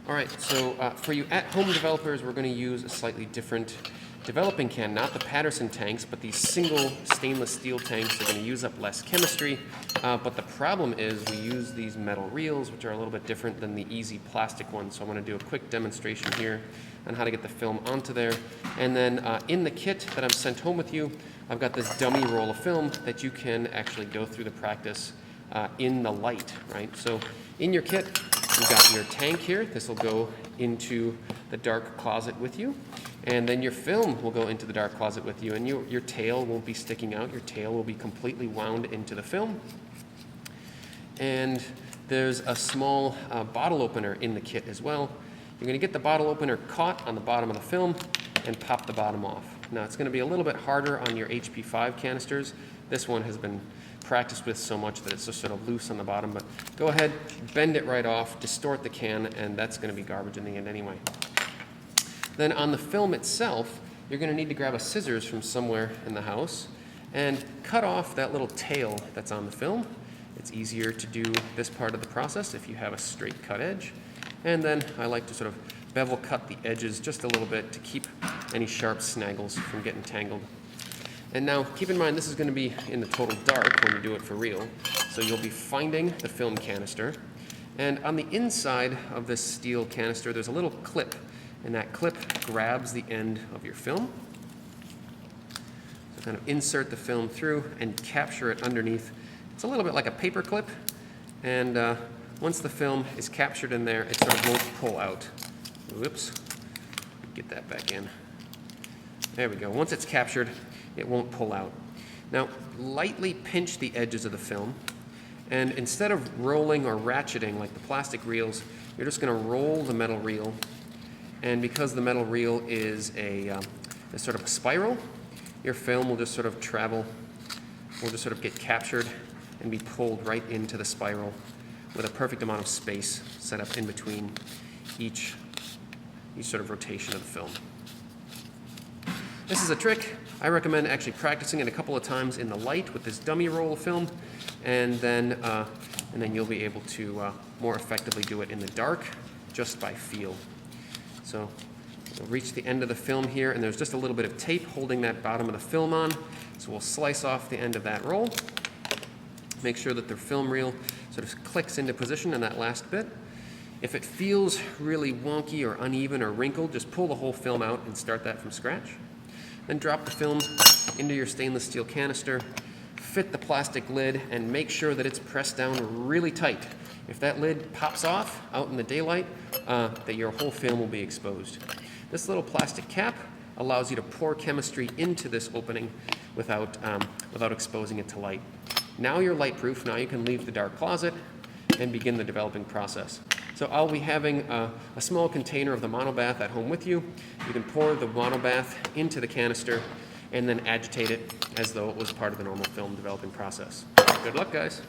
All right, so for you at-home developers, we're going to use a slightly different developing can, not the Patterson tanks, but these single stainless steel tanks. They're going to use up less chemistry, but the problem is we use these metal reels, which are a little bit different than the easy plastic ones. So I want to do a quick demonstration here on how to get the film onto there. And then in the kit that I'm sent home with you, I've got this dummy roll of film that you can actually go through the practice in the light, right? So in your kit, you've got your tank here. This will go into the dark closet with you. And then your film will go into the dark closet with you, and your tail won't be sticking out. Your tail will be completely wound into the film. And there's a small bottle opener in the kit as well. You're going to get the bottle opener caught on the bottom of the film and pop the bottom off. Now it's going to be a little bit harder on your HP5 canisters. This one has been practiced with so much that it's just sort of loose on the bottom, but go ahead, bend it right off, distort the can, and that's going to be garbage in the end anyway. Then on the film itself, you're going to need to grab a scissors from somewhere in the house and cut off that little tail that's on the film. It's easier to do this part of the process if you have a straight cut edge. And then I like to sort of bevel cut the edges just a little bit to keep any sharp snaggles from getting tangled. And now keep in mind this is going to be in the total dark when you do it for real. So you'll be finding the film canister. And on the inside of this steel canister, there's a little clip. And that clip grabs the end of your film. So kind of insert the film through and capture it underneath. It's a little bit like a paper clip. And once the film is captured in there, it sort of won't pull out. Whoops. Get that back in. There we go. Once it's captured, it won't pull out. Now, lightly pinch the edges of the film, and instead of rolling or ratcheting like the plastic reels, you're just going to roll the metal reel. And because the metal reel is a sort of a spiral, your film will just sort of travel, will just sort of get captured and be pulled right into the spiral with a perfect amount of space set up in between each sort of rotation of the film. This is a trick. I recommend actually practicing it a couple of times in the light with this dummy roll of film, and then you'll be able to more effectively do it in the dark just by feel. So we'll reach the end of the film here, and there's just a little bit of tape holding that bottom of the film on. So we'll slice off the end of that roll. Make sure that the film reel sort of clicks into position in that last bit. If it feels really wonky or uneven or wrinkled, just pull the whole film out and start that from scratch. Then drop the film into your stainless steel canister, fit the plastic lid, and make sure that it's pressed down really tight. If that lid pops off out in the daylight, that your whole film will be exposed. This little plastic cap allows you to pour chemistry into this opening without exposing it to light. Now you're light-proof. Now you can leave the dark closet and begin the developing process. So I'll be having a small container of the monobath at home with you. You can pour the monobath into the canister and then agitate it as though it was part of the normal film developing process. Good luck, guys.